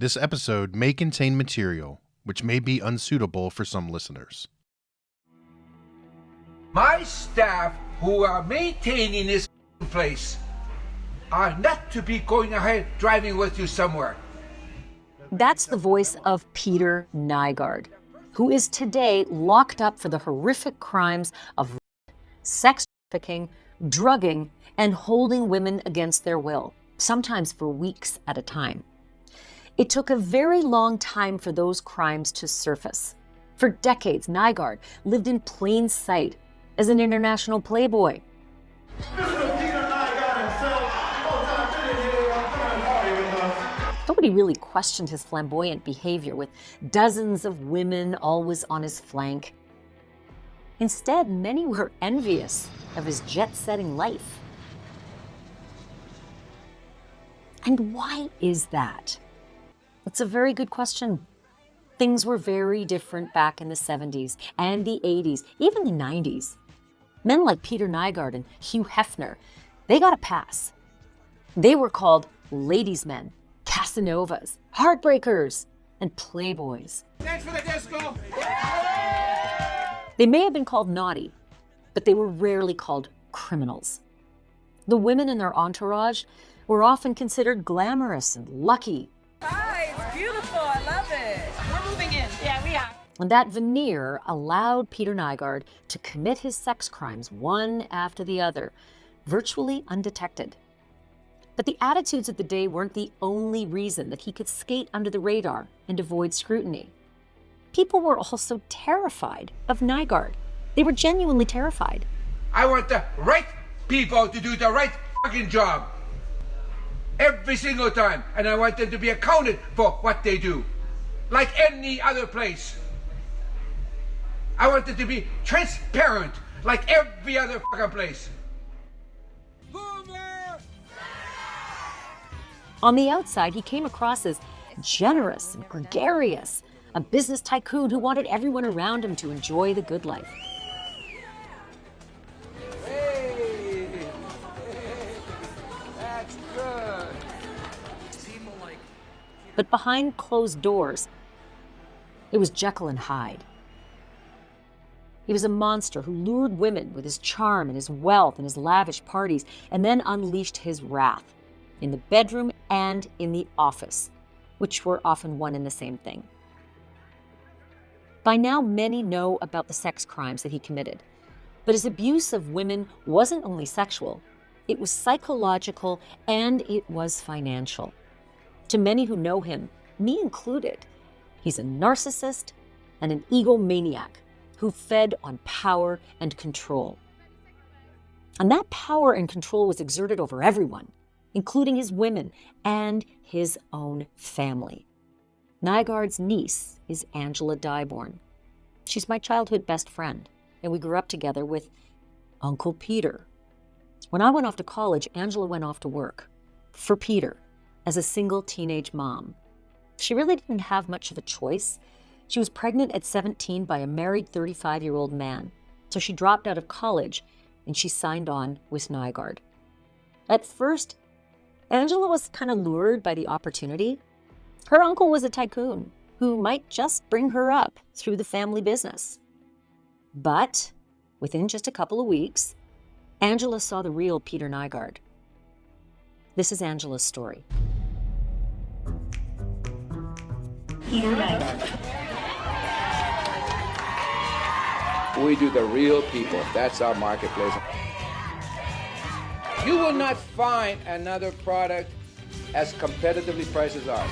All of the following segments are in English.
This episode may contain material which may be unsuitable for some listeners. My staff who are maintaining this place are not to be going ahead driving with you somewhere. That's the voice of Peter Nygard, who is today locked up for the horrific crimes of sex trafficking, drugging, and holding women against their will, sometimes for weeks at a time. It took a very long time for those crimes to surface. For decades, Nygard lived in plain sight as an international playboy. Nobody really questioned his flamboyant behavior, with dozens of women always on his flank. Instead, many were envious of his jet-setting life. And why is that? That's a very good question. Things were very different back in the 70s and the 80s, even the 90s. Men like Peter Nygard and Hugh Hefner, they got a pass. They were called ladies' men, Casanovas, heartbreakers, and playboys. Thanks for the disco. They may have been called naughty, but they were rarely called criminals. The women in their entourage were often considered glamorous and lucky. Hi, it's beautiful. I love it. We're moving in. Yeah, we are. And that veneer allowed Peter Nygard to commit his sex crimes one after the other, virtually undetected. But the attitudes of the day weren't the only reason that he could skate under the radar and avoid scrutiny. People were also terrified of Nygard. They were genuinely terrified. I want the right people to do the right fucking job. Every single time. And I want them to be accounted for what they do. Like any other place. I want it to be transparent. Like every other fucking place. On the outside, he came across as generous and gregarious, a business tycoon who wanted everyone around him to enjoy the good life. Hey, that's good. But behind closed doors, it was Jekyll and Hyde. He was a monster who lured women with his charm and his wealth and his lavish parties, and then unleashed his wrath in the bedroom and in the office, which were often one and the same thing. By now, many know about the sex crimes that he committed, but his abuse of women wasn't only sexual, it was psychological and it was financial. To many who know him, me included, he's a narcissist and an egomaniac who fed on power and control. And that power and control was exerted over everyone, including his women and his own family. Nygard's niece is Angela Dyborn. She's my childhood best friend, and we grew up together with Uncle Peter. When I went off to college, Angela went off to work for Peter as a single teenage mom. She really didn't have much of a choice. She was pregnant at 17 by a married 35-year-old man, so she dropped out of college and she signed on with Nygard. At first, Angela was kind of lured by the opportunity. Her uncle was a tycoon who might just bring her up through the family business. But within just a couple of weeks, Angela saw the real Peter Nygard. This is Angela's story. Peter Nygard. We do the real people. That's our marketplace. You will not find another product as competitively priced as ours.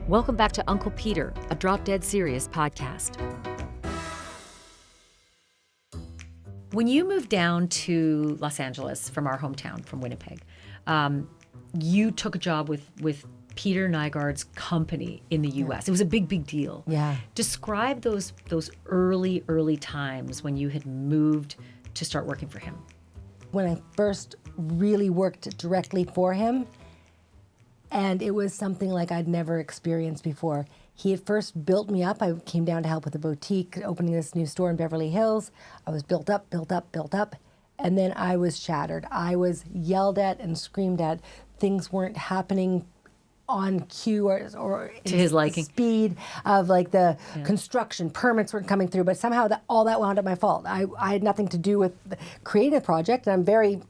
Welcome back to Uncle Peter, a Drop Dead Serious podcast. When you moved down to Los Angeles from our hometown, from Winnipeg, you took a job with Peter Nygard's company in the U.S. It was a big deal. Yeah. Describe those early times when you had moved to start working for him. When I first really worked directly for him, and it was something like I'd never experienced before. He had first built me up. I came down to help with the boutique, opening this new store in Beverly Hills. I was built up, and then I was shattered. I was yelled at and screamed at things weren't happening on cue or To his liking. speed of like the construction permits weren't coming through, but somehow all that wound up my fault. I had nothing to do with creating the project, and I'm very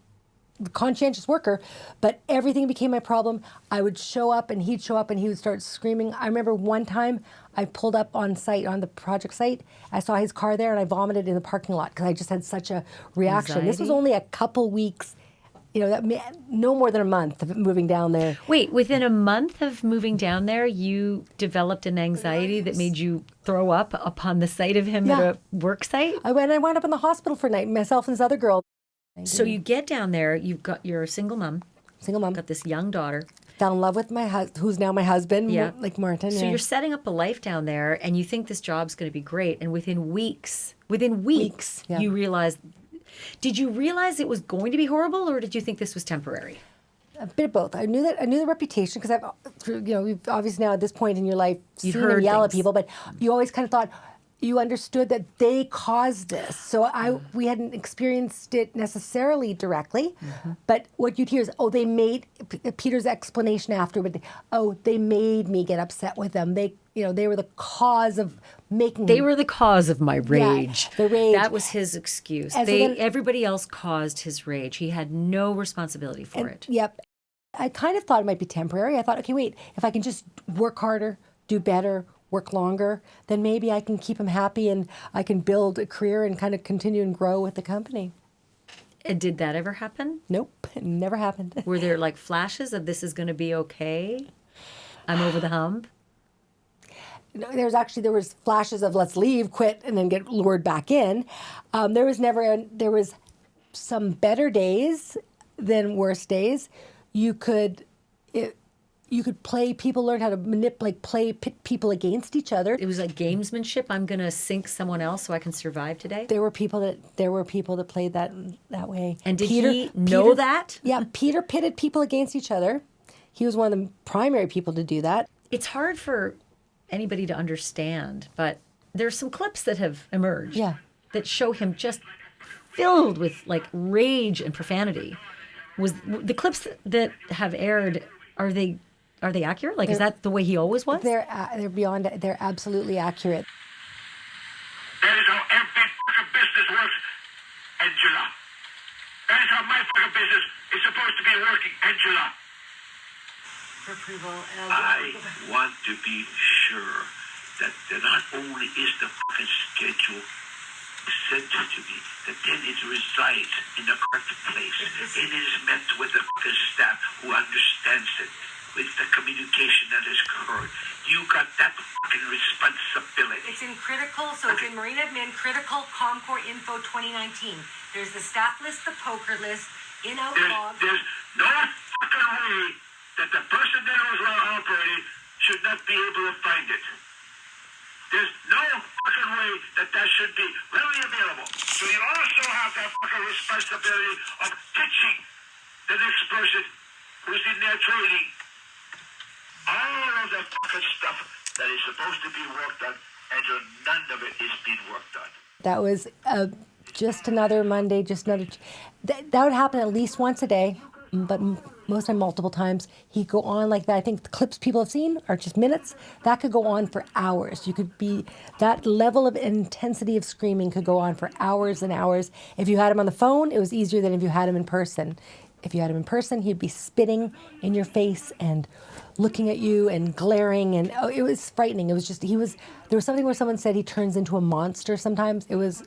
conscientious worker, but everything became my problem. I would show up and he'd show up and he would start screaming. I remember one time I pulled up on the project site. I saw his car there and I vomited in the parking lot because I just had such a reaction. Anxiety? This was only a couple weeks, no more than a month of moving down there. Wait, within a month of moving down there, you developed an anxiety that made you throw up upon the sight of him at a work site? I wound up in the hospital for a night, myself and this other girl. So you get down there, you're a single mom, Single mom. got this young daughter. Fell in love with who's now my husband, Yeah. like Martin. So you're setting up a life down there and you think this job's going to be great. And within weeks, you realize, did you realize it was going to be horrible or did you think this was temporary? A bit of both. I knew the reputation because we've obviously now at this point in your life You've seen heard them yell at things. people, but you always kind of thought you understood that they caused this. So we hadn't experienced it necessarily directly, but what you'd hear is, they made Peter's explanation after, but they made me get upset with them. They were the cause of making. They were the cause of my rage. the rage. That was his excuse. And so then- Everybody else caused his rage. He had no responsibility for it. Yep. I kind of thought it might be temporary. I thought, okay, wait, if I can just work harder, do better, work longer, then maybe I can keep him happy and I can build a career and kind of continue and grow with the company. And did that ever happen? Nope, it never happened. Were there like flashes of this is going to be okay? I'm over the hump? No, there was flashes of let's leave, quit, and then get lured back in. There was some better days than worse days. You could play. People learned how to pit people against each other. It was like gamesmanship. I'm going to sink someone else so I can survive today. There were people that played that way. And did he know that? Yeah, Peter pitted people against each other. He was one of the primary people to do that. It's hard for anybody to understand, but there's some clips that have emerged that show him just filled with like rage and profanity. Was the clips that have aired, are they accurate? Like, is that the way he always was? They're absolutely accurate. That is how every fucking business works, Angela. That is how my fucking business is supposed to be working, Angela. I want to be sure that not only is the fucking schedule sent to me, that then it resides in the correct place. It is met with the fucking staff who understands it, with the communication that is occurred. You got that fucking responsibility. It's in critical, so it's in Marine Admin, critical Comcore Info 2019. There's the staff list, the poker list, in Outlog. There's no fucking way that the person that was operating should not be able to find it. There's no fucking way that should be readily available. So you also have that fucking responsibility of teaching the next person who's in their training all of the fucking stuff that is supposed to be worked on, and so none of it is being worked on. That was just another Monday, that would happen at least once a day, but most time multiple times. He'd go on like that. I think the clips people have seen are just minutes. That could go on for hours. That level of intensity of screaming could go on for hours and hours. If you had him on the phone, it was easier than if you had him in person. If you had him in person, he'd be spitting in your face and looking at you and glaring, and it was frightening. It was just, there was something where someone said he turns into a monster sometimes. He was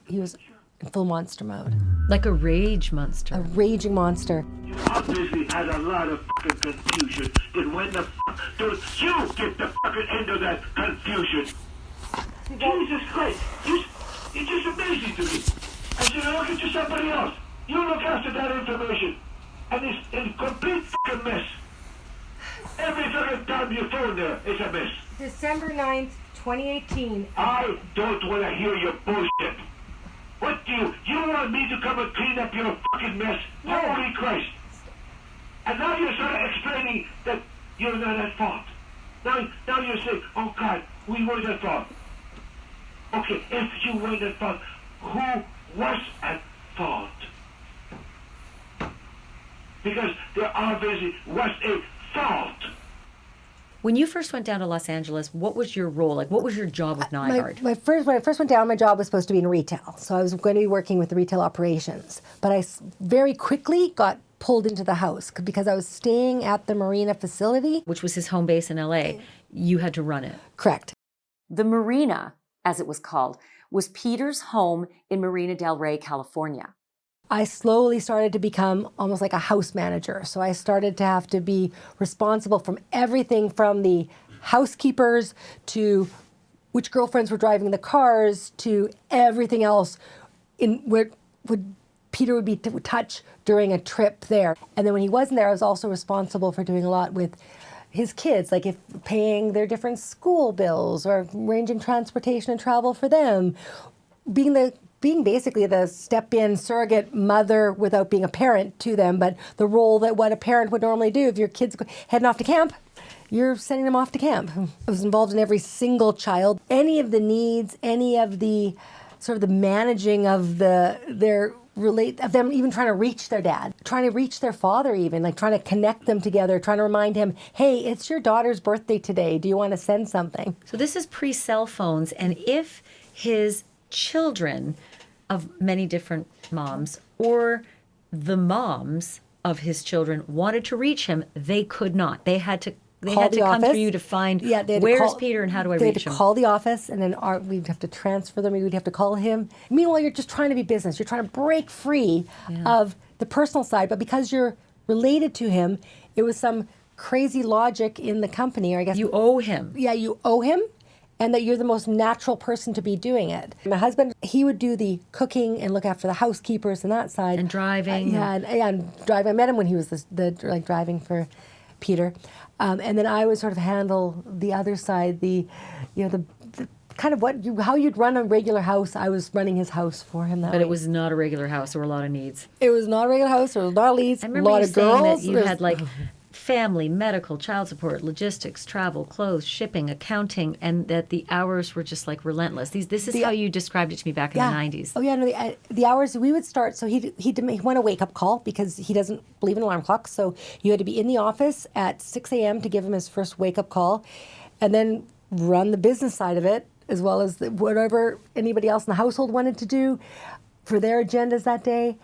in full monster mode. Like a rage monster. A raging monster. You obviously had a lot of fucking confusion. Then when the fuck don't you get the fucking end of that confusion? Jesus Christ, you're just amazing to me. I should look into somebody else. You look after that information. And it's a complete fucking mess. Every fucking time you phone there, it's a mess. December 9th, 2018. I don't want to hear your bullshit. What do you want me to come and clean up your fucking mess? No. Holy Christ. And now you're sort of explaining that you're not at fault. Now you're saying, oh God, we weren't at fault. Okay, if you weren't at fault, who was at fault? because there obviously was a fault. When you first went down to Los Angeles, what was your role? Like, what was your job with Nygard? When I first went down, my job was supposed to be in retail. So I was going to be working with the retail operations. But I very quickly got pulled into the house because I was staying at the Marina facility. Which was his home base in LA. You had to run it. Correct. The Marina, as it was called, was Peter's home in Marina del Rey, California. I slowly started to become almost like a house manager. So I started to have to be responsible from everything from the housekeepers to which girlfriends were driving the cars to everything else in where Peter would be to touch during a trip there. And then when he wasn't there, I was also responsible for doing a lot with his kids, like if paying their different school bills or arranging transportation and travel for them, being basically the step-in surrogate mother without being a parent to them, but the role that what a parent would normally do. If your kid's heading off to camp, you're sending them off to camp. I was involved in every single child, any of the needs, any of the sort of the managing of them even trying to reach their dad, trying to reach their father even, like trying to connect them together, trying to remind him, hey, it's your daughter's birthday today. Do you want to send something? So this is pre-cell phones, and if his children of many different moms or the moms of his children wanted to reach him, they could not. They had to come through you to find where's Peter and how do I reach him. They had to call the office, and then we'd have to transfer them. We'd have to call him. Meanwhile, you're just trying to be business. You're trying to break free of the personal side, but because you're related to him, it was some crazy logic in the company, or I guess you owe him. Yeah, you owe him. And that you're the most natural person to be doing it. My husband, he would do the cooking and look after the housekeepers and that side. And driving. And driving. I met him when he was the driving for Peter. And then I would sort of handle the other side, the kind of how you'd run a regular house. I was running his house for him that way. But it was not a regular house. There were a lot of needs. It was not a regular house. There was a lot of leads, a lot of girls. That you had like family, medical, child support, logistics, travel, clothes, shipping, accounting, and that the hours were just like relentless. This is how you described it to me back in the 90s. Oh yeah, no, the hours we would start. So he want a wake up call because he doesn't believe in alarm clocks. So you had to be in the office at 6 a.m. to give him his first wake up call, and then run the business side of it as well as whatever anybody else in the household wanted to do for their agendas that day.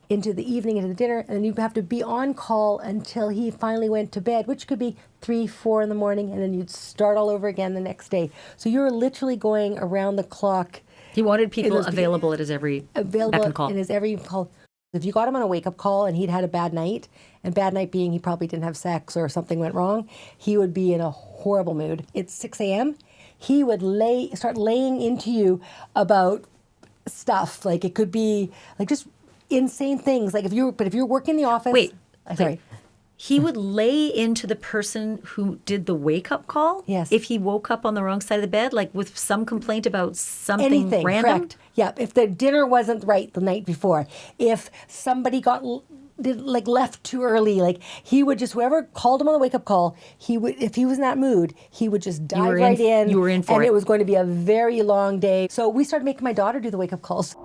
Into the evening, into the dinner, and then you have to be on call until he finally went to bed, which could be 3, 4 in the morning, and then you'd start all over again the next day. So you were literally going around the clock. He wanted people available at his every beck and call. In his every call. If you got him on a wake-up call and he'd had a bad night, and bad night being he probably didn't have sex or something went wrong, he would be in a horrible mood. It's 6 a.m. He would start laying into you about stuff. Like it could be like just insane things. Like if you're working in the office. Wait, sorry. He would lay into the person who did the wake-up call? Yes. If he woke up on the wrong side of the bed, like with some complaint about something Anything, random? Correct. Yeah, if the dinner wasn't right the night before, if somebody left too early, like he would just, whoever called him on the wake-up call, he would, if he was in that mood, he would just dive right in. You were in for it. And it was going to be a very long day. So we started making my daughter do the wake-up calls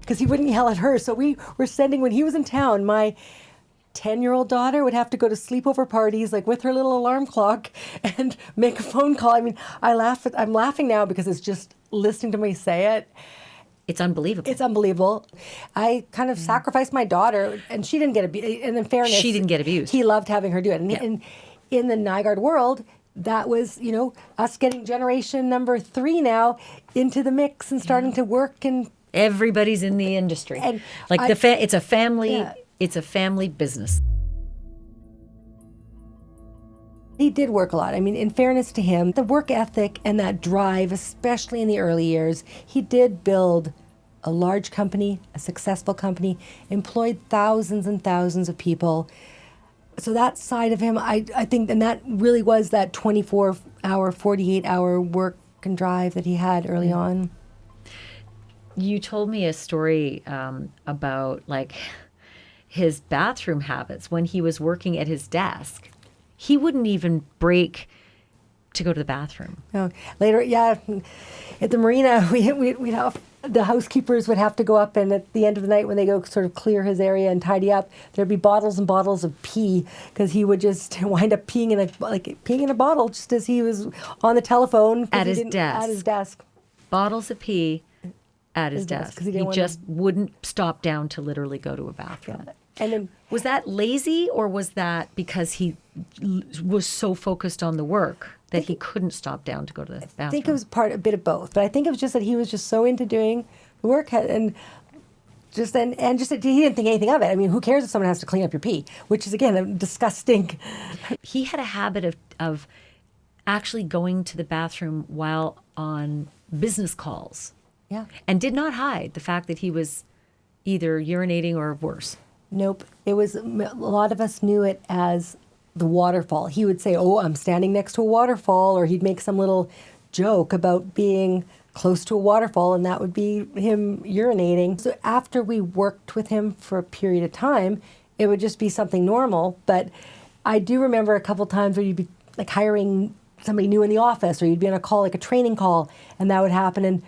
because he wouldn't yell at her. So we were sending, when he was in town, my 10-year-old daughter would have to go to sleepover parties, like with her little alarm clock, and make a phone call. I mean, I'm laughing now because it's just listening to me say it. It's unbelievable. It's unbelievable. I kind of sacrificed my daughter, and she didn't get abused. And in fairness, she didn't get abused. He loved having her do it. And in the Nygard world, that was, us getting generation number 3 now into the mix and starting to work and. Everybody's in the industry. And like it's a family. Yeah. It's a family business. He did work a lot. I mean, in fairness to him, the work ethic and that drive, especially in the early years, he did build a large company, a successful company, employed thousands and thousands of people. So that side of him, I think, and that really was that 24-hour, 48-hour work and drive that he had early on. You told me a story about like his bathroom habits when he was working at his desk. He wouldn't even break to go to the bathroom. Oh, later, yeah, at the marina, we'd have, the housekeepers would have to go up, and at the end of the night when they go sort of clear his area and tidy up, there'd be bottles and bottles of pee, because he would just wind up peeing in a bottle just as he was on the telephone. At his desk. At his desk. Bottles of pee at his desk. 'Cause he He didn't just wouldn't stop down to literally go to a bathroom. Yeah. And then, Was that lazy, or was that because he was so focused on the work that he couldn't stop down to go to the bathroom? I think it was a bit of both, but I think it was just that he was just so into doing the work and just that he didn't think anything of it. I mean, who cares if someone has to clean up your pee, which is again a disgusting. He had a habit of actually going to the bathroom while on business calls. Yeah. And did not hide the fact that he was either urinating or worse. Nope. It was, a lot of us knew it as the waterfall. He would say, "Oh, I'm standing next to a waterfall," or he'd make some little joke about being close to a waterfall, and that would be him urinating. So after we worked with him for a period of time, it would just be something normal. But I do remember a couple times where you'd be like hiring somebody new in the office, or you'd be on a call, like a training call, and that would happen, and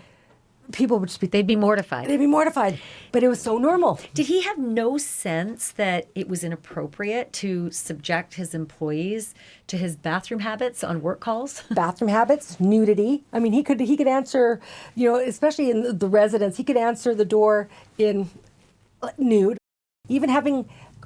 people would just be... They'd be mortified. They'd be mortified. But it was so normal. Did he have no sense that it was inappropriate to subject his employees to his bathroom habits on work calls? Bathroom habits, nudity. I mean, he could answer, especially in the residence, he could answer the door in nude. Even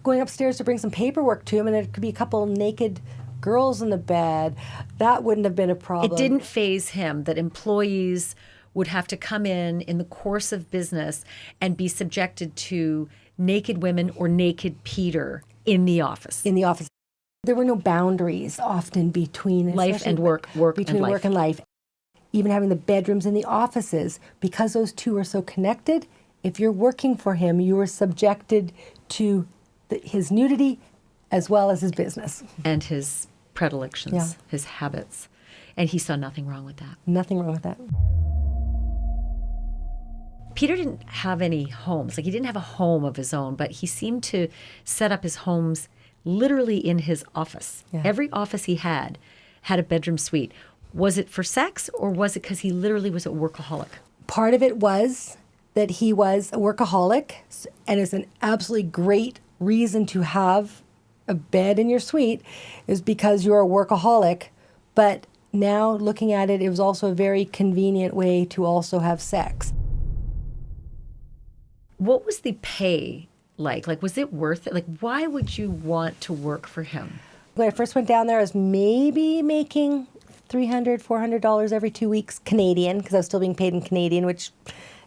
going upstairs to bring some paperwork to him, and there could be a couple naked girls in the bed. That wouldn't have been a problem. It didn't faze him that employees would have to come in the course of business and be subjected to naked women or naked Peter in the office. In the office. There were no boundaries often between life and work, between work and life. Even having the bedrooms in the offices, because those two are so connected, if you're working for him, you were subjected to his nudity as well as his business. And his predilections, Yeah. his habits. And he saw nothing wrong with that. Nothing wrong with that. Peter didn't have any homes. Like, he didn't have a home of his own, but he seemed to set up his homes literally in his office. Yeah. Every office he had a bedroom suite. Was it for sex, or was it because he literally was a workaholic? Part of it was that he was a workaholic, and it's an absolutely great reason to have a bed in your suite is because you're a workaholic. But now looking at it, it was also a very convenient way to also have sex. What was the pay like? Like, was it worth it? Like, why would you want to work for him? When I first went down there, I was maybe making $300, $400 every 2 weeks Canadian, because I was still being paid in Canadian, which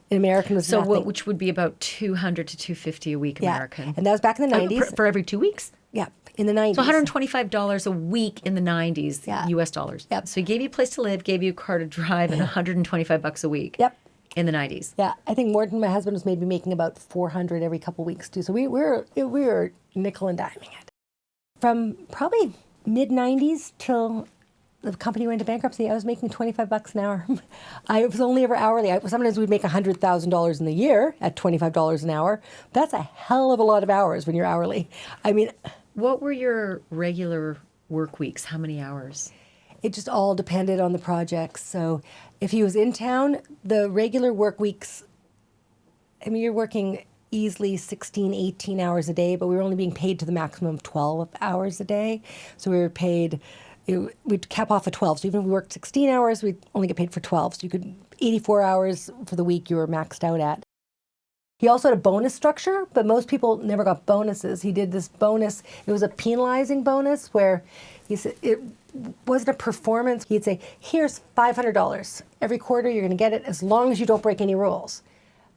in American was nothing. Which would be about $200 to $250 a week American. And that was back in the 90s. For every 2 weeks? Yeah, in the 90s. So $125 a week in the 90s, Yeah. US dollars. Yep. So he gave you a place to live, gave you a car to drive, and $125 a week. Yep. In the 90s. Yeah, I think Morton, my husband, was maybe making about $400 every couple weeks too. So we were nickel and diming it. From probably mid-90s till the company went into bankruptcy, I was making $25 an hour. I was only ever hourly. Sometimes we'd make $100,000 in the year at $25 an hour. That's a hell of a lot of hours when you're hourly. I mean, what were your regular work weeks? How many hours? It just all depended on the projects. So if he was in town, the regular work weeks, I mean, you're working easily 16, 18 hours a day, but we were only being paid to the maximum of 12 hours a day. So we were paid, we'd cap off at 12. So even if we worked 16 hours, we'd only get paid for 12. So you could, 84 hours for the week you were maxed out at. He also had a bonus structure, but most people never got bonuses. He did this bonus. It was a penalizing bonus where he said it wasn't a performance. He'd say, here's $500. Every quarter you're going to get it as long as you don't break any rules.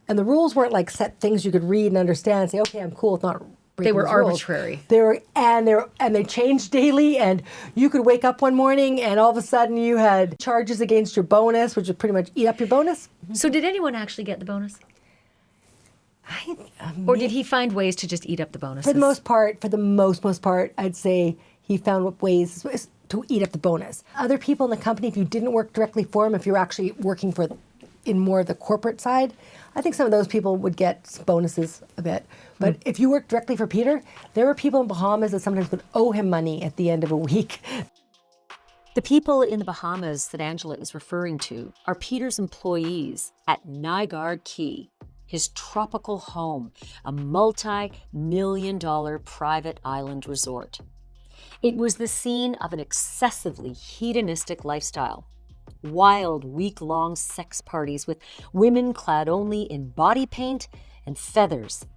And the rules weren't like set things you could read and understand and say, okay, I'm cool with not breaking They were these rules. arbitrary. They changed daily, and you could wake up one morning and all of a sudden you had charges against your bonus, which would pretty much eat up your bonus. So did anyone actually get the bonus? Or did he find ways to just eat up the bonuses? For the most part, I'd say he found ways to eat up the bonus. Other people in the company, if you didn't work directly for him, if you were actually working in more of the corporate side, I think some of those people would get bonuses a bit. But if you worked directly for Peter, there were people in Bahamas that sometimes would owe him money at the end of a week. The people in the Bahamas that Angela is referring to are Peter's employees at Nygard Key, his tropical home, a multi-million-dollar private island resort. It was the scene of an excessively hedonistic lifestyle. Wild, week-long sex parties with women clad only in body paint and feathers,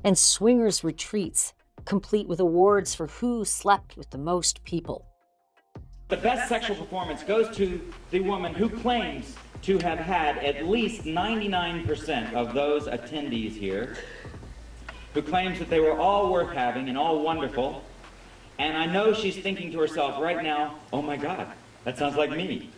and swingers' retreats, complete with awards for who slept with the most people. The best sexual performance goes to the woman who claims to have had at least 99% of those attendees here, who claims that they were all worth having and all wonderful. And I know she's thinking to herself right now, oh my God, that sounds like me.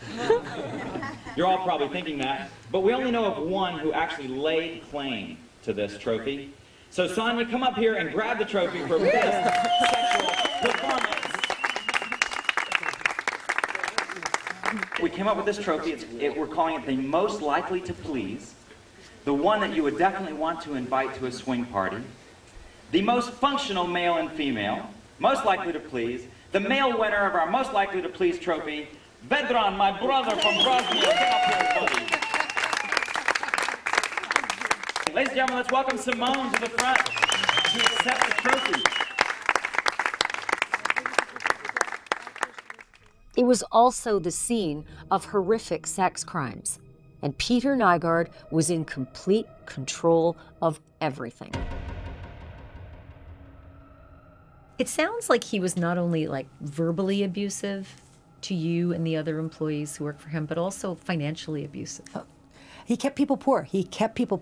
You're all probably thinking that, but we only know of one who actually laid claim to this trophy. So Sonia, come up here and grab the trophy for best sexual performance. We came up with this trophy. We're calling it the most likely to please, the one that you would definitely want to invite to a swing party, the most functional male and female, most likely to please, the male winner of our most likely to please trophy, Vedran, my brother from Bosnia. Come up here, buddy. Ladies and gentlemen, let's welcome Simone to the front to accept the trophy. It was also the scene of horrific sex crimes, and Peter Nygard was in complete control of everything. It sounds like he was not only verbally abusive to you and the other employees who work for him, but also financially abusive. He kept people poor. He kept people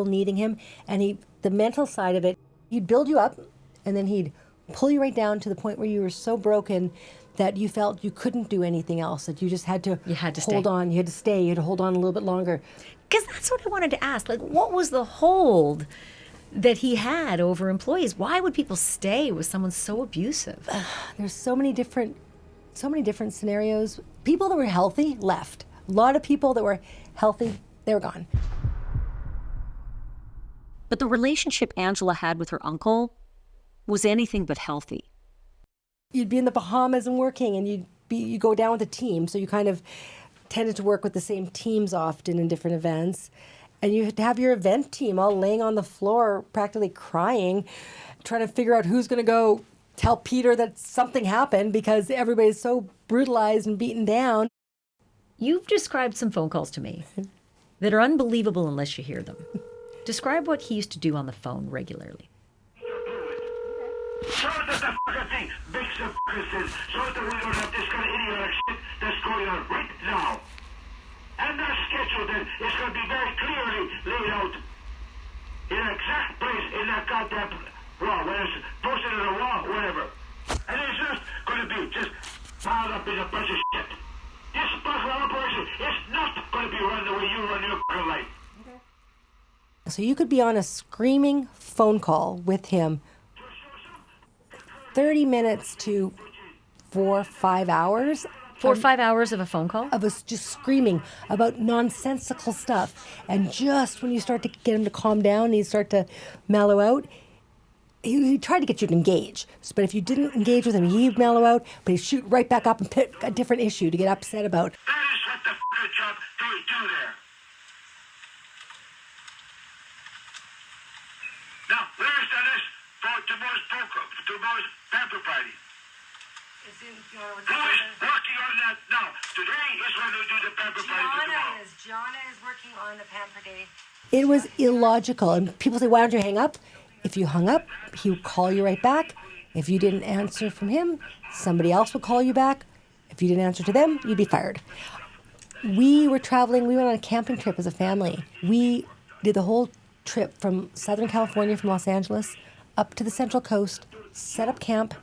needing him. And the mental side of it, he'd build you up, and then he'd pull you right down to the point where you were so broken that you felt you couldn't do anything else, that you just had to hold on. You had to stay. You had to hold on a little bit longer. Because that's what I wanted to ask. What was the hold that he had over employees? Why would people stay with someone so abusive? There's so many different scenarios. People that were healthy left. A lot of people that were healthy, they were gone. But the relationship Angela had with her uncle was anything but healthy. You'd be in the Bahamas and working, and you go down with a team, so you kind of tended to work with the same teams often in different events. And you had to have your event team all laying on the floor, practically crying, trying to figure out who's going to go tell Peter that something happened because everybody's so brutalized and beaten down. You've described some phone calls to me that are unbelievable unless you hear them. Describe what he used to do on the phone regularly. Sort of the fucking thing, big fucking sense. Sort of we don't have this kind of idiotic shit that's going on right now. And that schedule then is going to be very clearly laid out in an exact place in that goddamn wall, whether it's posted on a wall, whatever. And it's just going to be just piled up in a bunch of shit. This special operation is not going to be run the way you run your fucking life. So you could be on a screaming phone call with him 30 minutes to 4 or 5 hours. 4 or 5 hours of a phone call? Of us just screaming about nonsensical stuff. And just when you start to get him to calm down and you start to mellow out, he tried to get you to engage. But if you didn't engage with him, he'd mellow out, but he'd shoot right back up and pick a different issue to get upset about. That is what the fucking job they do there. Now, where's the list for tomorrow's pamper party? Who is working on that now? Today is when we do the pamper party for tomorrow. Gianna is working on the pamper day. It was illogical. And people say, why don't you hang up? If you hung up, he would call you right back. If you didn't answer from him, somebody else would call you back. If you didn't answer to them, you'd be fired. We were traveling. We went on a camping trip as a family. We did the whole trip from Southern California, from Los Angeles, up to the Central Coast, set up camp,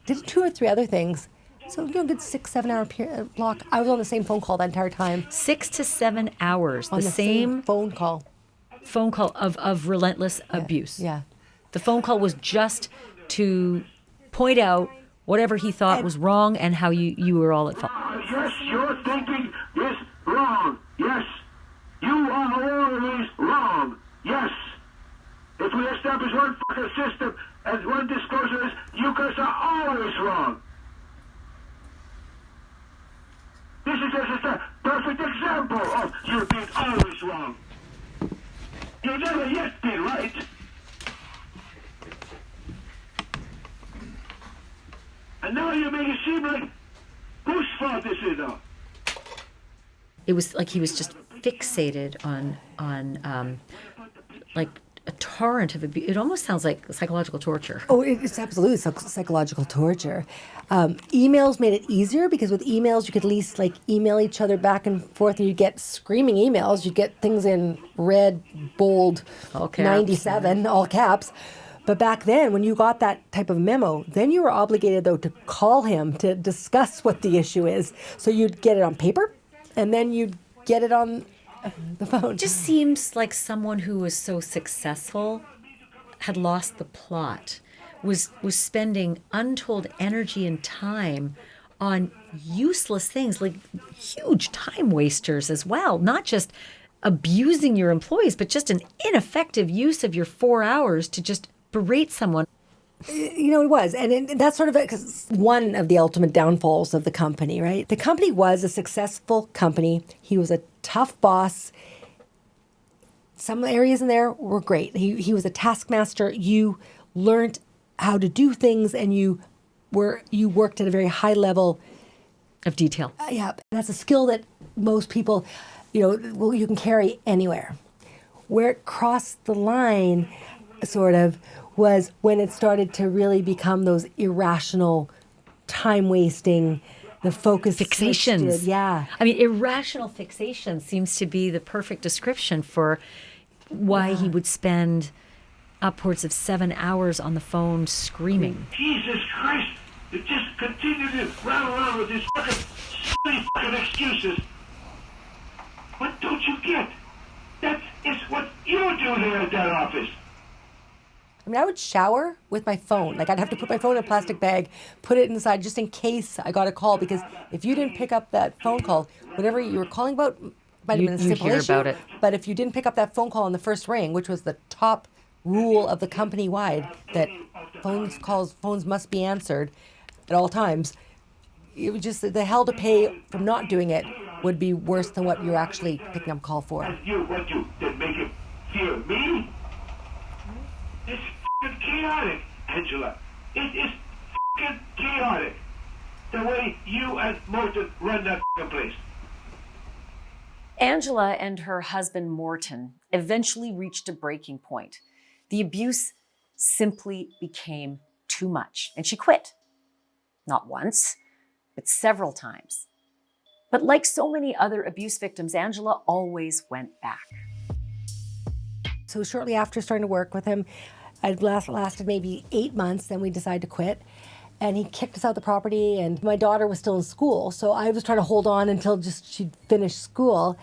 did 2 or 3 other things. So, a good 6-7 hour block. I was on the same phone call that entire time. 6 to 7 hours. On the same phone call. Phone call of relentless abuse. Yeah. The phone call was just to point out whatever he thought was wrong and how you were all at fault. Yes, your thinking is wrong. Yes. You are always wrong. Yes. If we establish one fucking system and one disclosure is, you guys are always wrong. will never yet be right. And now you make it seem like whose fault this is now? It was like he was just fixated on like a torrent of abuse. It almost sounds like psychological torture. Oh, it's absolutely psychological torture. Emails made it easier because with emails you could at least like email each other back and forth, and you'd get screaming emails. You'd get things in red, bold, All caps. 97, all caps. But back then, when you got that type of memo, then you were obligated, though, to call him to discuss what the issue is. So you'd get it on paper, and then you'd get it on the phone. It just seems like someone who was so successful had lost the plot, was spending untold energy and time on useless things, like huge time wasters as well, not just abusing your employees, but just an ineffective use of your 4 hours to just berate someone. You know, it was. And that's sort of one of the ultimate downfalls of the company, right? The company was a successful company. He was a tough boss. Some areas in there were great. He was a taskmaster. You learned how to do things, and you worked at a very high level Of detail. Yeah, that's a skill that most people, you can carry anywhere. Where it crossed the line, sort of, was when it started to really become those irrational, time-wasting, the focus Fixations. shifted. Yeah. I mean, irrational fixation seems to be the perfect description for why he would spend upwards of 7 hours on the phone screaming. Jesus Christ, you just continue to run around with these silly excuses. What don't you get? That is what you do here at that office. I mean, I would shower with my phone. Like, I'd have to put my phone in a plastic bag, put it inside just in case I got a call, because if you didn't pick up that phone call, whatever you were calling about might have been a simple hear issue. about it. But if you didn't pick up that phone call on the first ring, which was the top rule of the company-wide, that phones must be answered at all times, it was just the hell to pay from not doing it would be worse than what you're actually picking up a call for. What you did make him fear me? It's f***ing chaotic, Angela. It is f***ing chaotic. The way you and Morton run that f***ing place. Angela and her husband Morton eventually reached a breaking point. The abuse simply became too much, and she quit. Not once, but several times. But like so many other abuse victims, Angela always went back. So shortly after starting to work with him, I'd lasted maybe 8 months, then we decided to quit. And he kicked us out the property, and my daughter was still in school. So I was trying to hold on until just she'd finished school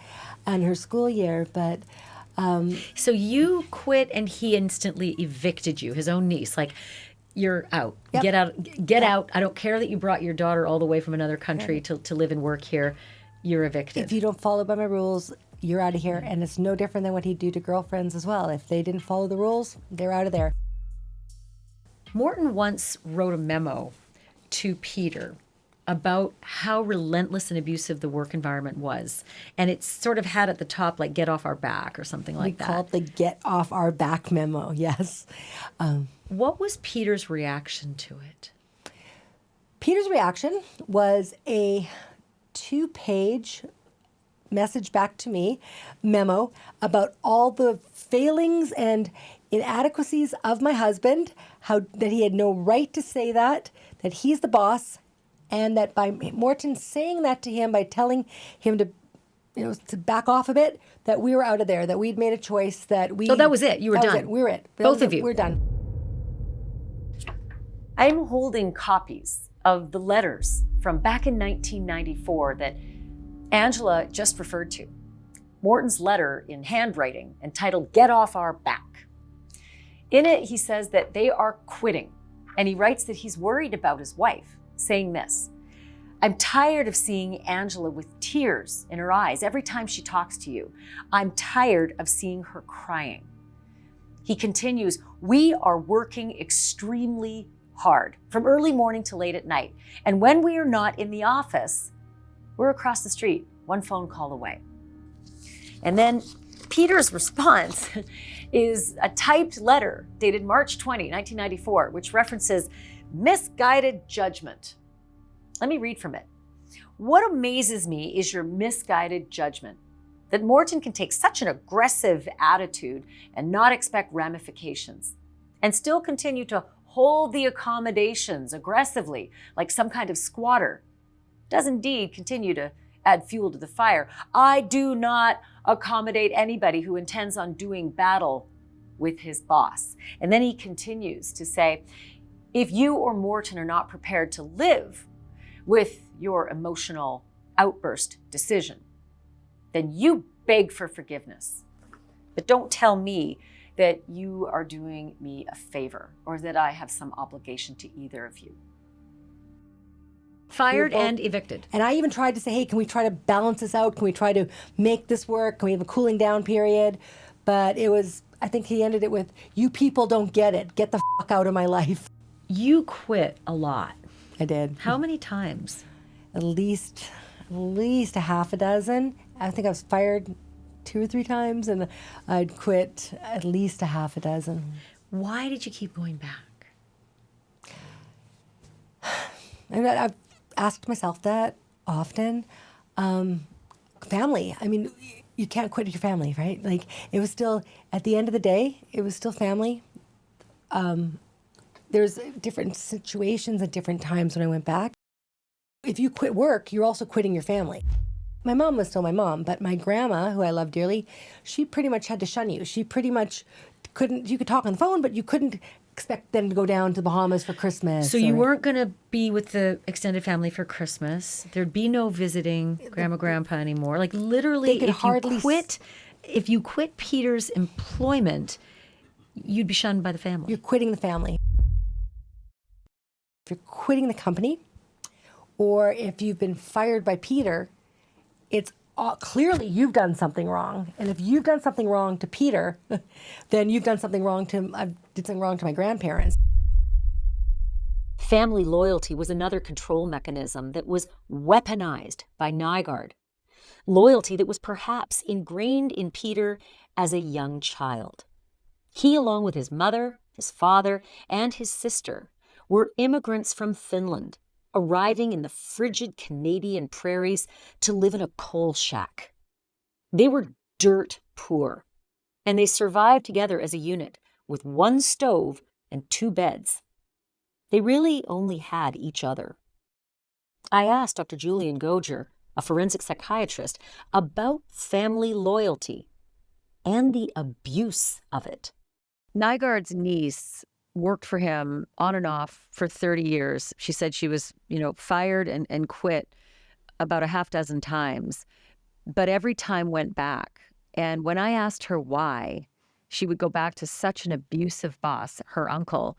and her school year. But So you quit and he instantly evicted you, his own niece. Like, you're out. Yep. Get out. I don't care that you brought your daughter all the way from another country to live and work here. You're evicted. if you don't follow by my rules, you're out of here. And it's no different than what he'd do to girlfriends as well. If they didn't follow the rules, they're out of there. Morton once wrote a memo to Peter about how relentless and abusive the work environment was. And it sort of had at the top, like, get off our back or something like that. We call it the get off our back memo, yes. What was Peter's reaction to it? Peter's reaction was a 2-page message back to me, memo, about all the failings and inadequacies of my husband, that he had no right to say that he's the boss, and that by Morton saying that to him, by telling him to back off a bit, that we were out of there, that we'd made a choice, that we... Oh, that was it. You were that was done. it. We were it. Both of you. We're done. I'm holding copies of the letters from back in 1994 that Angela just referred to. Morton's letter in handwriting entitled, Get Off Our Back. In it, he says that they are quitting, and he writes that he's worried about his wife, saying this: I'm tired of seeing Angela with tears in her eyes every time she talks to you. I'm tired of seeing her crying. He continues, we are working extremely hard from early morning to late at night. And when we are not in the office, we're across the street, one phone call away. And then Peter's response is a typed letter dated March 20, 1994, which references misguided judgment. Let me read from it. What amazes me is your misguided judgment, that Morton can take such an aggressive attitude and not expect ramifications, and still continue to hold the accommodations aggressively like some kind of squatter. Does indeed continue to add fuel to the fire. I do not accommodate anybody who intends on doing battle with his boss. And then he continues to say, if you or Morton are not prepared to live with your emotional outburst decision, then you beg for forgiveness. But don't tell me that you are doing me a favor or that I have some obligation to either of you. Fired and evicted. And I even tried to say, hey, can we try to balance this out? Can we try to make this work? Can we have a cooling down period? But it was, I think he ended it with, you people don't get it. Get the fuck out of my life. You quit a lot. I did. How many times? At least a half a dozen. I think I was fired 2 or 3 times, and I'd quit at least a half a dozen. Why did you keep going back? And I've asked myself that often. Family. I mean, you can't quit your family, right? Like, it was still, at the end of the day, it was still family. There's different situations at different times when I went back. If you quit work, you're also quitting your family. My mom was still my mom, but my grandma, who I love dearly, she pretty much had to shun you. She pretty much couldn't, you could talk on the phone, but you couldn't expect them to go down to the Bahamas for Christmas. So you weren't going to be with the extended family for Christmas. There'd be no visiting grandma, grandpa anymore. Like, literally, if you quit Peter's employment, you'd be shunned by the family. You're quitting the family. If you're quitting the company, or if you've been fired by Peter, it's clearly you've done something wrong. And if you've done something wrong to Peter, then you've done something wrong to, I did something wrong to my grandparents. Family loyalty was another control mechanism that was weaponized by Nygard. Loyalty that was perhaps ingrained in Peter as a young child. He, along with his mother, his father, and his sister, were immigrants from Finland, arriving in the frigid Canadian prairies to live in a coal shack. They were dirt poor, and they survived together as a unit with 1 stove and 2 beds. They really only had each other. I asked Dr. Julian Goger, a forensic psychiatrist, about family loyalty and the abuse of it. Nygard's niece worked for him on and off for 30 years. She said she was, fired and quit about a half dozen times, but every time went back. And when I asked her why she would go back to such an abusive boss, her uncle,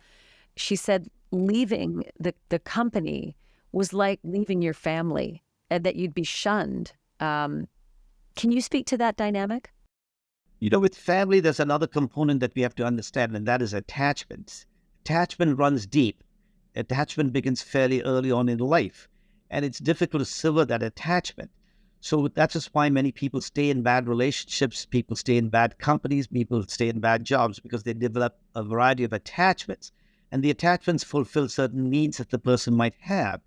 she said leaving the company was like leaving your family, and that you'd be shunned. Can you speak to that dynamic? With family, there's another component that we have to understand, and that is attachment. Attachment runs deep. Attachment begins fairly early on in life, and it's difficult to sever that attachment. So that's just why many people stay in bad relationships, people stay in bad companies, people stay in bad jobs, because they develop a variety of attachments. And the attachments fulfill certain needs that the person might have,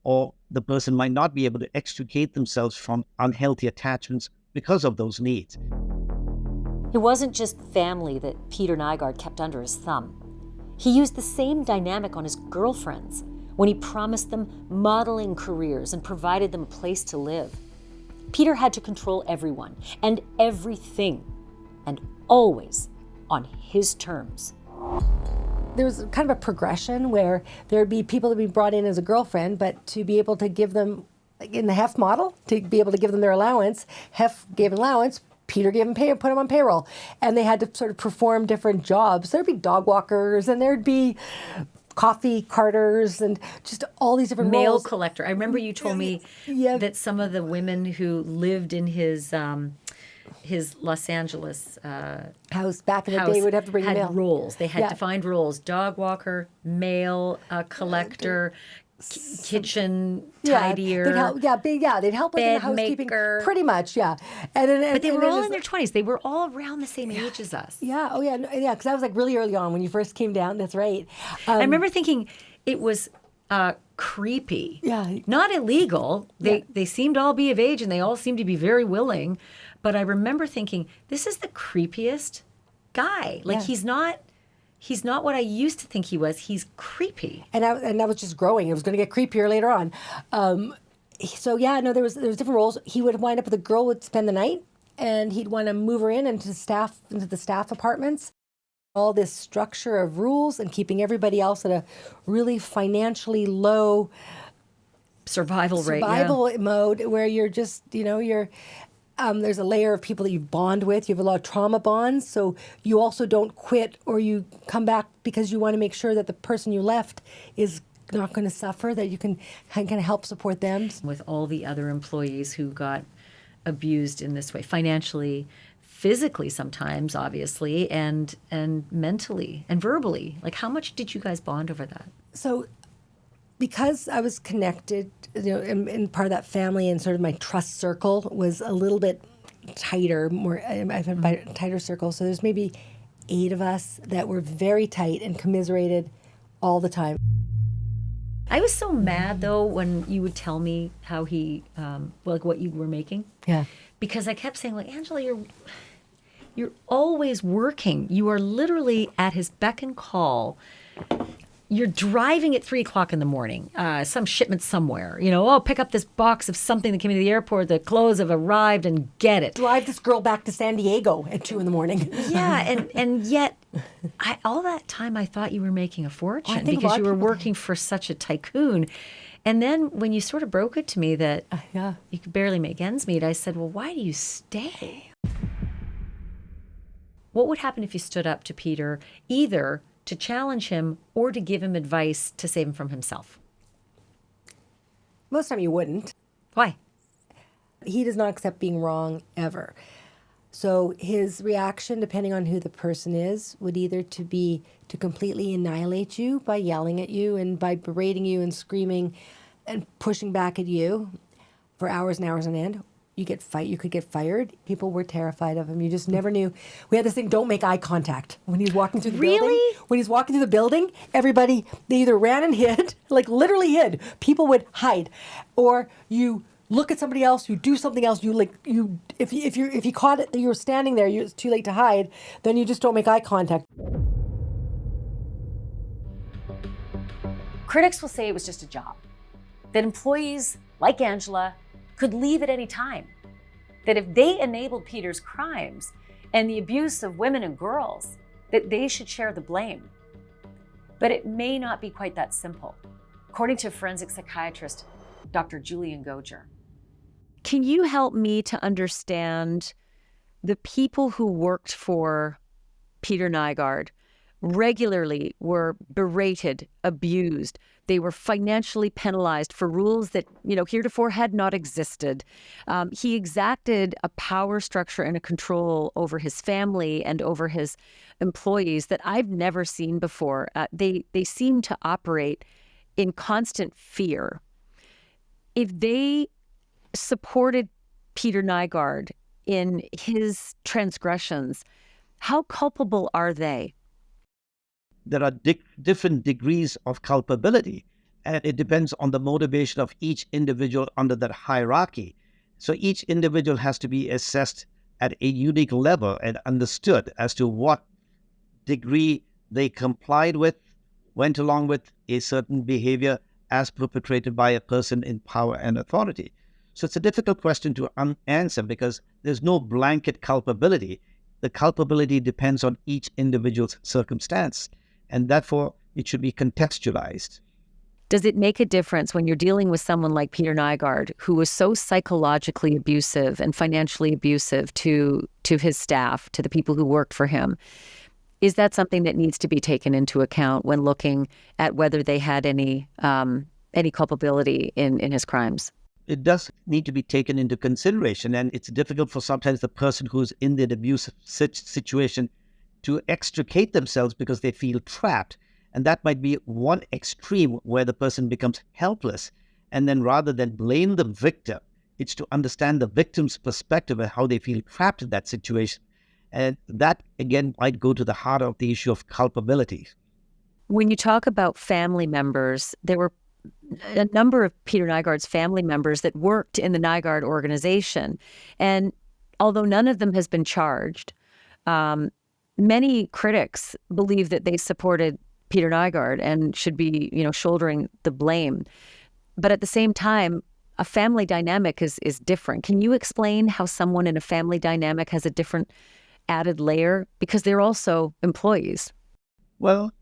or the person might not be able to extricate themselves from unhealthy attachments because of those needs. It wasn't just family that Peter Nygard kept under his thumb. He used the same dynamic on his girlfriends when he promised them modeling careers and provided them a place to live. Peter had to control everyone and everything, and always on his terms. There was kind of a progression where there'd be people that would be brought in as a girlfriend, but to be able to give them, like in the Hef model, to be able to give them their allowance, Hef gave an allowance, Peter gave them pay, put them on payroll, and they had to sort of perform different jobs. There'd be dog walkers, and there'd be coffee carters, and just all these different mail roles. collector. I remember you told me that some of the women who lived in his Los Angeles house back in the day would have to bring had mail. roles. They had defined roles: dog walker, mail collector, kitchen Yeah, tidier. they'd help with the bed housekeeping, maker. pretty much, yeah. But they were all in their 20s. They were all around the same age as us. Yeah, because I was like really early on when you first came down. That's right. I remember thinking it was creepy. Yeah. Not illegal. They seemed to all be of age and they all seemed to be very willing. But I remember thinking, this is the creepiest guy. Like he's not what I used to think he was. He's creepy. And that was just growing. It was going to get creepier later on. There was different roles. He would wind up with a girl would spend the night, and he'd want to move her into the staff apartments. All this structure of rules and keeping everybody else at a really financially low survival mode, where you're just there's a layer of people that you bond with. You have a lot of trauma bonds, so you also don't quit or you come back because you want to make sure that the person you left is not going to suffer, that you can kind of help support them. With all the other employees who got abused in this way, financially, physically sometimes, obviously, and mentally and verbally. Like, how much did you guys bond over that? So because I was connected, and part of that family and sort of my trust circle was a little bit tighter, I've had a tighter circle. So there's maybe 8 of us that were very tight and commiserated all the time. I was so mad, though, when you would tell me how he, what you were making. Yeah. Because I kept saying, Angela, you're always working. You are literally at his beck and call. You're driving at 3:00 in the morning, some shipment somewhere. Pick up this box of something that came into the airport. The clothes have arrived, and get it. Drive this girl back to San Diego at 2 a.m. Yeah, and yet, all that time I thought you were making a fortune because you were working for such a tycoon. And then when you sort of broke it to me that you could barely make ends meet, I said, well, why do you stay? What would happen if you stood up to Peter, either to challenge him or to give him advice to save him from himself? Most of the time you wouldn't. Why? He does not accept being wrong ever. So his reaction, depending on who the person is, would either be to completely annihilate you by yelling at you and by berating you and screaming and pushing back at you for hours and hours on end. You could get fired. People were terrified of him. You just never knew. We had this thing, don't make eye contact. When he's walking through the building. When he's walking through the building, everybody, they either ran and hid, like literally hid. People would hide. Or you look at somebody else, you do something else, if you caught it that you were standing there, it's too late to hide, then you just don't make eye contact. Critics will say it was just a job, that employees like Angela could leave at any time, that if they enabled Peter's crimes and the abuse of women and girls, that they should share the blame. But it may not be quite that simple, according to forensic psychiatrist Dr. Julian Goger. Can you help me to understand the people who worked for Peter Nygard regularly were berated, abused. They were financially penalized for rules that, heretofore had not existed. He exacted a power structure and a control over his family and over his employees that I've never seen before. They seem to operate in constant fear. If they supported Peter Nygard in his transgressions, how culpable are they? There are different degrees of culpability, and it depends on the motivation of each individual under that hierarchy. So each individual has to be assessed at a unique level and understood as to what degree they complied with, went along with a certain behavior as perpetrated by a person in power and authority. So it's a difficult question to answer because there's no blanket culpability. The culpability depends on each individual's circumstance, and therefore it should be contextualized. Does it make a difference when you're dealing with someone like Peter Nygard, who was so psychologically abusive and financially abusive to his staff, to the people who worked for him? Is that something that needs to be taken into account when looking at whether they had any culpability in his crimes? It does need to be taken into consideration, and it's difficult for sometimes the person who's in that abusive situation to extricate themselves because they feel trapped. And that might be one extreme where the person becomes helpless. And then rather than blame the victim, it's to understand the victim's perspective and how they feel trapped in that situation. And that, again, might go to the heart of the issue of culpability. When you talk about family members, there were a number of Peter Nygard's family members that worked in the Nygard organization. And although none of them has been charged, many critics believe that they supported Peter Nygard and should be, shouldering the blame. But at the same time, a family dynamic is different. Can you explain how someone in a family dynamic has a different added layer? Because they're also employees. Well,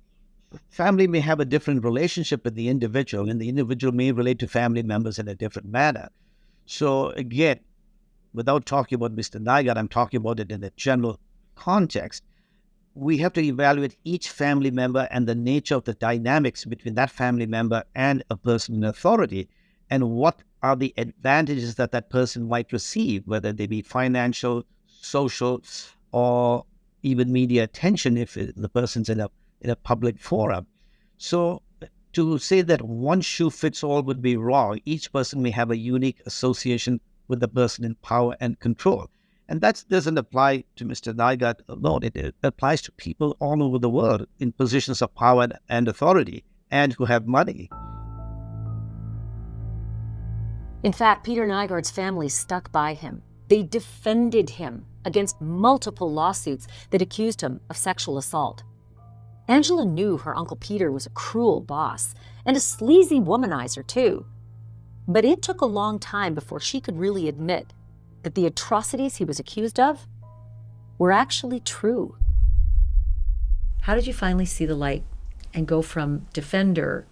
family may have a different relationship with the individual, and the individual may relate to family members in a different manner. So again, without talking about Mr. Nygard, I'm talking about it in a general context. We have to evaluate each family member and the nature of the dynamics between that family member and a person in authority, and what are the advantages that that person might receive, whether they be financial, social, or even media attention if the person's in a public forum. So to say that one shoe fits all would be wrong. Each person may have a unique association with the person in power and control. And that doesn't apply to Mr. Nygard alone. It applies to people all over the world in positions of power and authority and who have money. In fact, Peter Nygard's family stuck by him. They defended him against multiple lawsuits that accused him of sexual assault. Angela knew her Uncle Peter was a cruel boss and a sleazy womanizer too. But it took a long time before she could really admit that the atrocities he was accused of were actually true. How did you finally see the light and go from defender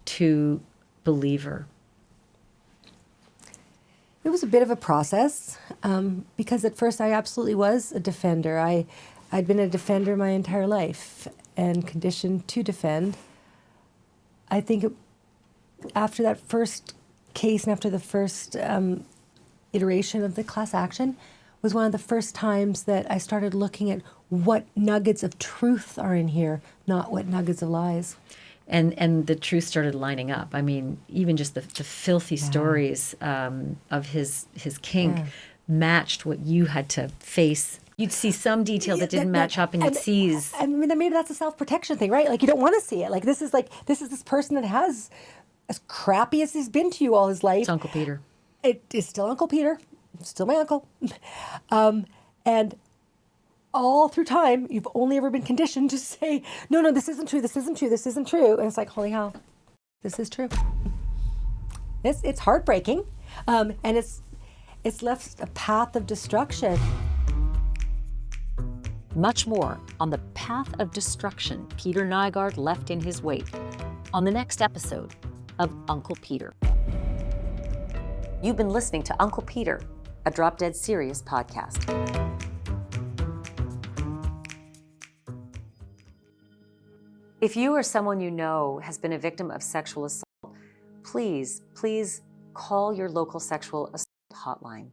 to believer? It was a bit of a process because at first I absolutely was a defender. I'd been a defender my entire life and conditioned to defend. I think after that first case and after the first iteration of the class action was one of the first times that I started looking at what nuggets of truth are in here, not what nuggets of lies. And the truth started lining up. I mean, even just the filthy stories of his kink matched what you had to face. You'd see some detail that didn't match up, and you'd seize. I mean, maybe that's a self-protection thing, right? Like, you don't want to see it. Like, this is this person that has, as crappy as he's been to you all his life. It's Uncle Peter. It is still Uncle Peter. Still my uncle. And all through time, you've only ever been conditioned to say, no, this isn't true, this isn't true, this isn't true. And it's like, holy hell, this is true. It's heartbreaking. And it's left a path of destruction. Much more on the path of destruction Peter Nygard left in his wake on the next episode of Uncle Peter. You've been listening to Uncle Peter, a Drop Dead Serious podcast. If you or someone you know has been a victim of sexual assault, please call your local sexual assault hotline.